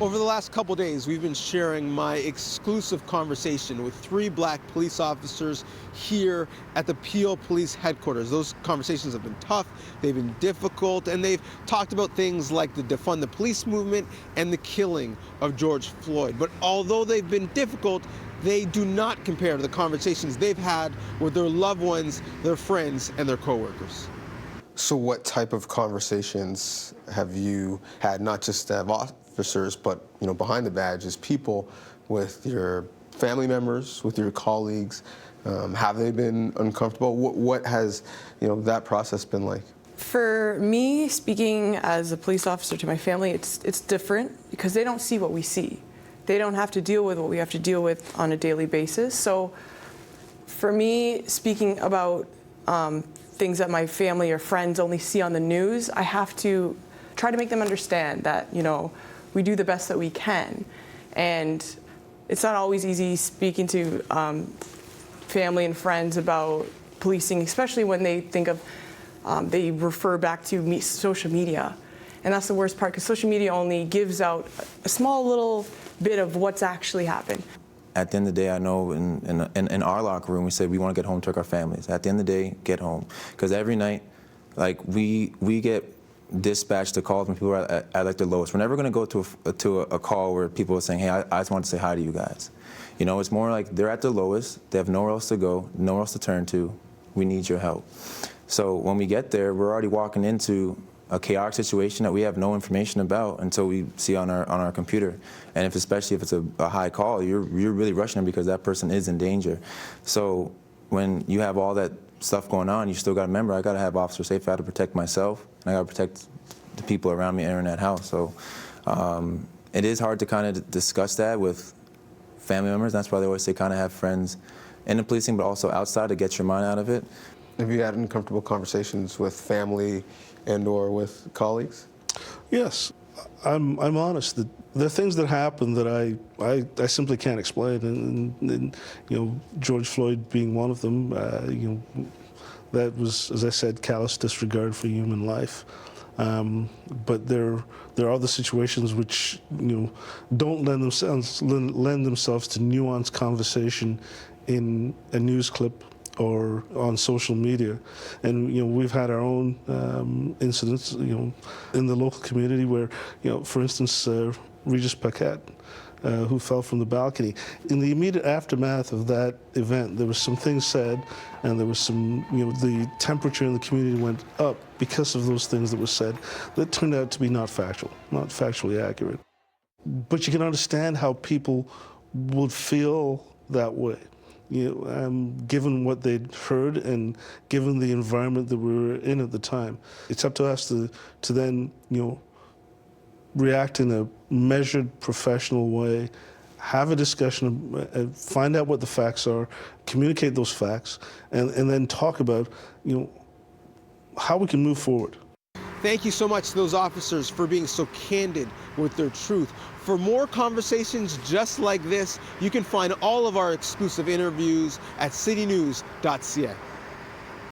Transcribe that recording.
Over the last couple days, we've been sharing my exclusive conversation with 3 black police officers here at the Peel Police Headquarters. Those conversations have been tough, they've been difficult, and they've talked about things like the defund the police movement and the killing of George Floyd. But although they've been difficult, they do not compare to the conversations they've had with their loved ones, their friends, and their coworkers. So what type of conversations have you had, not just officers, but behind the badges, people, with your family members, with your colleagues? Have they been uncomfortable? What has that process been like? For me, speaking as a police officer to my family, it's different because they don't see what we see. They don't have to deal with what we have to deal with on a daily basis. So for me, speaking about things that my family or friends only see on the news, I have to try to make them understand that, we do the best that we can. And it's not always easy speaking to family and friends about policing, especially when they think of, they refer back to social media. And that's the worst part, because social media only gives out a small little bit of what's actually happened. At the end of the day, I know in our locker room, we say we want to get home to our families. At the end of the day, get home. Because every night, we get dispatched to calls when people are at their lowest. We're never going to go to a call where people are saying, hey, I just want to say hi to you guys. It's more like they're at their lowest, they have nowhere else to go, nowhere else to turn to, we need your help. So when we get there, we're already walking into a chaotic situation that we have no information about until we see on our computer. And especially if it's a high call, you're really rushing them because that person is in danger. So when you have all that stuff going on, you still got to remember, I got to have officer safety. I got to protect myself, and I got to protect the people around me entering that house. So it is hard to kind of discuss that with family members. That's why they always say kind of have friends in the policing, but also outside to get your mind out of it. Have you had uncomfortable conversations with family and/or with colleagues? Yes, I'm honest. There are things that happen that I simply can't explain, and George Floyd being one of them. That was, as I said, callous disregard for human life. But there are other situations which don't lend themselves to nuanced conversation in a news clip or on social media. And we've had our own incidents in the local community where for instance Regis Paquette, who fell from the balcony. In the immediate aftermath of that event, there was some things said, and there was some, the temperature in the community went up because of those things that were said that turned out to be not factually accurate. But you can understand how people would feel that way, given what they'd heard and given the environment that we were in at the time. It's up to us to then, react in a measured, professional way, have a discussion, find out what the facts are, communicate those facts, and then talk about, how we can move forward. Thank you so much to those officers for being so candid with their truth. For more conversations just like this, you can find all of our exclusive interviews at citynews.ca.